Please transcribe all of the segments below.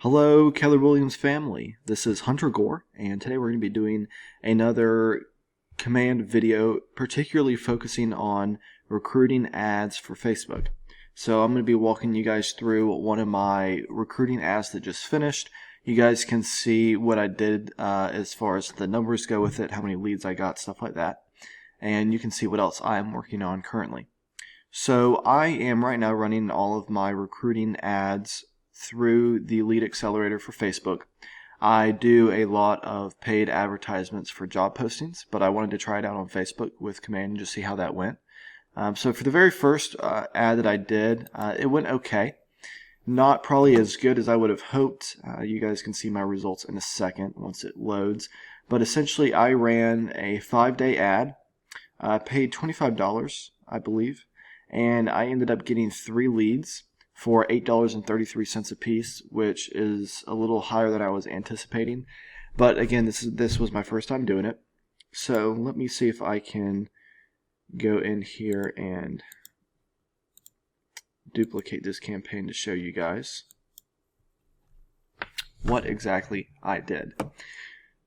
Hello, Keller Williams family. This is Hunter Gore, and today we're going to be doing another command video, particularly focusing on recruiting ads for Facebook. So I'm going to be walking you guys through one of my recruiting ads that just finished. You guys can see what I did as far as the numbers go with it, how many leads I got, stuff like that. And you can see what else I am working on currently. So I am right now running all of my recruiting ads through the Lead Accelerator for Facebook. I do a lot of paid advertisements for job postings, but I wanted to try it out on Facebook with Command and just see how that went. So for the very first ad that I did, it went okay. Not probably as good as I would have hoped. You guys can see my results in a second once it loads. But essentially I ran a 5-day ad, paid $25, I believe, and I ended up getting 3 leads for $8.33 a piece, which is a little higher than I was anticipating. But again, this was my first time doing it. So let me see if I can go in here and duplicate this campaign to show you guys what exactly I did.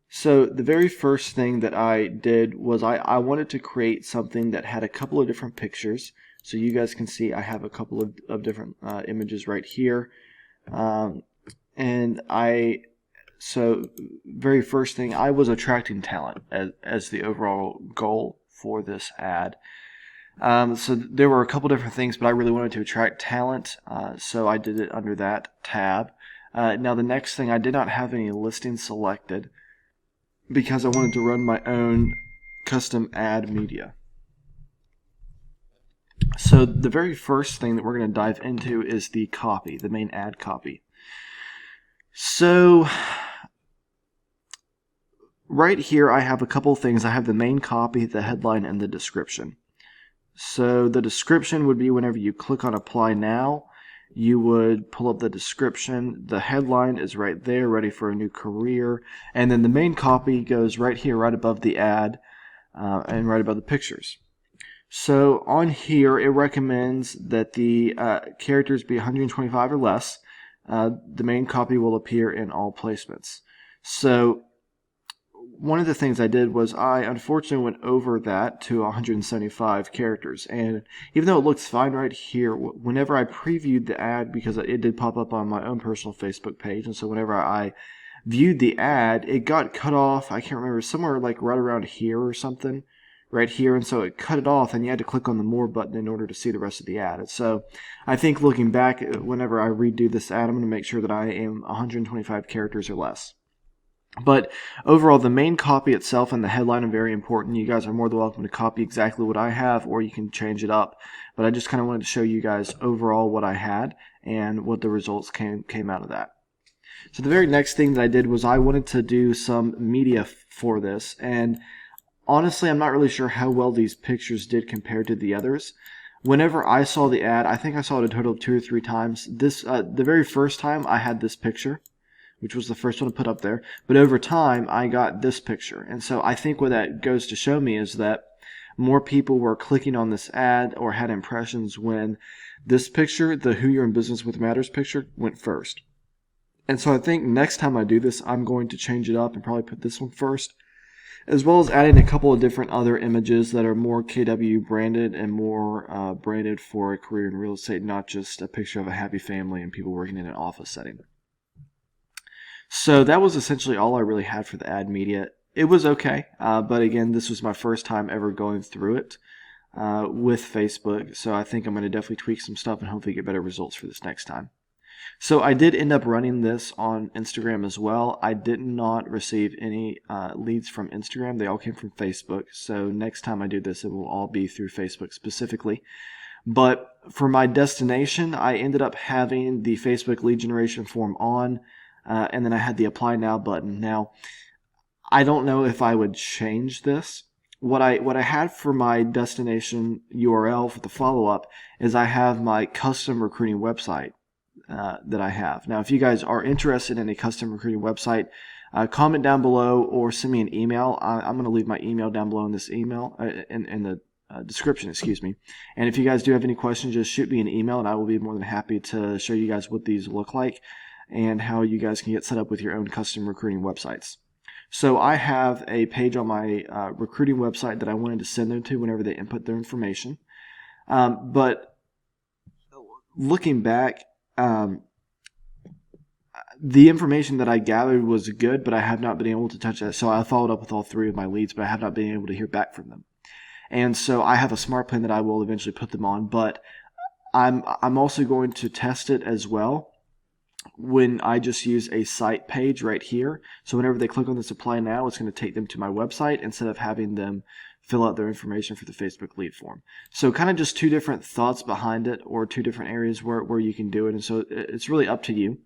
So the very first thing that I did was I wanted to create something that had a couple of different pictures. So you guys can see I have a couple of different images right here. So very first thing, I was attracting talent as the overall goal for this ad. So there were a couple different things, but I really wanted to attract talent, so I did it under that tab. Now the next thing, I did not have any listings selected because I wanted to run my own custom ad media. So the very first thing that we're going to dive into is the copy, the main ad copy. So right here I have a couple things. I have the main copy, the headline, and the description. So the description would be whenever you click on Apply Now, you would pull up the description. The headline is right there, ready for a new career. And then the main copy goes right here, right above the ad, and right above the pictures. So on here, it recommends that the characters be 125 or less. The main copy will appear in all placements. So one of the things I did was I unfortunately went over that to 175 characters. And even though it looks fine right here, whenever I previewed the ad, because it did pop up on my own personal Facebook page, and so whenever I viewed the ad, it got cut off, I can't remember, somewhere like right around here or something. Right here, and so it cut it off, and you had to click on the More button in order to see the rest of the ad. And so I think looking back, whenever I redo this ad, I'm going to make sure that I am 125 characters or less. But overall, the main copy itself and the headline are very important. You guys are more than welcome to copy exactly what I have, or you can change it up. But I just kind of wanted to show you guys overall what I had and what the results came out of that. So the very next thing that I did was I wanted to do some media for this, and honestly, I'm not really sure how well these pictures did compared to the others. Whenever I saw the ad, I think I saw it a total of 2 or 3 times. The very first time I had this picture, which was the first one to put up there, but over time I got this picture. And so I think what that goes to show me is that more people were clicking on this ad or had impressions when this picture, the Who You're in Business With Matters picture, went first. And so I think next time I do this, I'm going to change it up and probably put this one first, as well as adding a couple of different other images that are more KW branded and more branded for a career in real estate, not just a picture of a happy family and people working in an office setting. So that was essentially all I really had for the ad media. It was okay, but again, this was my first time ever going through it with Facebook, so I think I'm going to definitely tweak some stuff and hopefully get better results for this next time. So I did end up running this on Instagram as well. I did not receive any leads from Instagram. They all came from Facebook. So next time I do this, it will all be through Facebook specifically. But for my destination, I ended up having the Facebook lead generation form on, and then I had the Apply Now button. Now, I don't know if I would change this. What I had for my destination URL for the follow-up is I have my custom recruiting website that I have. Now, if you guys are interested in a custom recruiting website, comment down below or send me an email. I'm going to leave my email down below in this email, in the description, excuse me. And if you guys do have any questions, just shoot me an email and I will be more than happy to show you guys what these look like. and how you guys can get set up with your own custom recruiting websites. So I have a page on my recruiting website that I wanted to send them to whenever they input their information. But looking back, the information that I gathered was good, but I have not been able to touch that. So I followed up with all 3 of my leads, but I have not been able to hear back from them. And so I have a smart plan that I will eventually put them on, but I'm also going to test it as well when I just use a site page right here. So whenever they click on this apply now, it's going to take them to my website instead of having them fill out their information for the Facebook lead form. So kind of just 2 different thoughts behind it, or 2 different areas where you can do it. And so it's really up to you.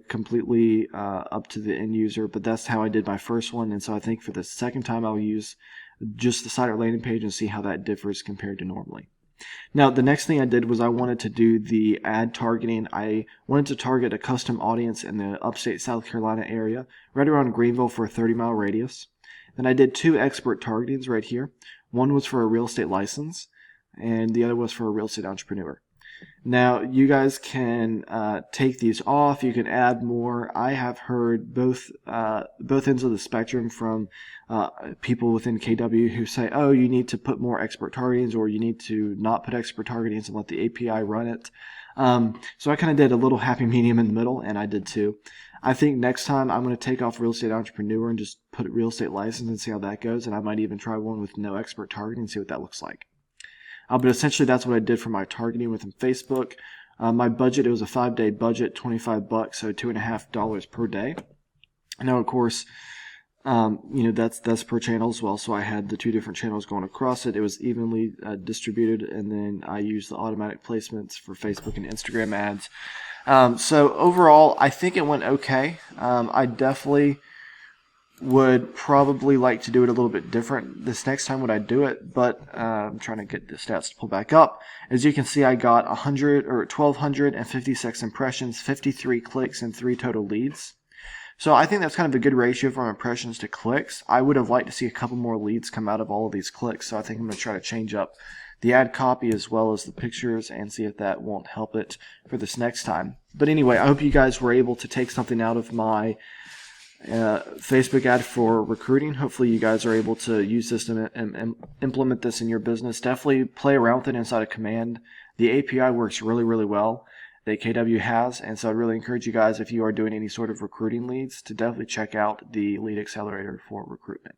Completely up to the end user, but that's how I did my first one. And so I think for the second time, I'll use just the site or landing page and see how that differs compared to normally. Now, the next thing I did was I wanted to do the ad targeting. I wanted to target a custom audience in the upstate South Carolina area, right around Greenville, for a 30-mile radius. Then I did 2 expert targetings right here. One was for a real estate license, and the other was for a real estate entrepreneur. Now, you guys can take these off. You can add more. I have heard both ends of the spectrum from people within KW who say, oh, you need to put more expert targetings, or you need to not put expert targetings and let the API run it. So I kind of did a little happy medium in the middle, and I did too. I think next time I'm going to take off real estate entrepreneur and just put real estate license and see how that goes, and I might even try one with no expert targeting and see what that looks like. But essentially, that's what I did for my targeting within Facebook. My budget, it was a 5-day budget, $25, so $2.50 per day. Now, of course, that's per channel as well. So I had the 2 different channels going across it. It was evenly distributed, and then I used the automatic placements for Facebook and Instagram ads. So overall, I think it went okay. I definitely would probably like to do it a little bit different this next time when I do it, but I'm trying to get the stats to pull back up. As you can see, I got 1,256 impressions, 53 clicks, and 3 total leads. So I think that's kind of a good ratio from impressions to clicks. I would have liked to see a couple more leads come out of all of these clicks, so I think I'm going to try to change up the ad copy as well as the pictures and see if that won't help it for this next time. But anyway, I hope you guys were able to take something out of my Facebook ad for recruiting. Hopefully you guys are able to use this and implement this in your business. Definitely play around with it inside of Command. The API works really, really well that KW has, and so I'd really encourage you guys, if you are doing any sort of recruiting leads, to definitely check out the Lead Accelerator for recruitment.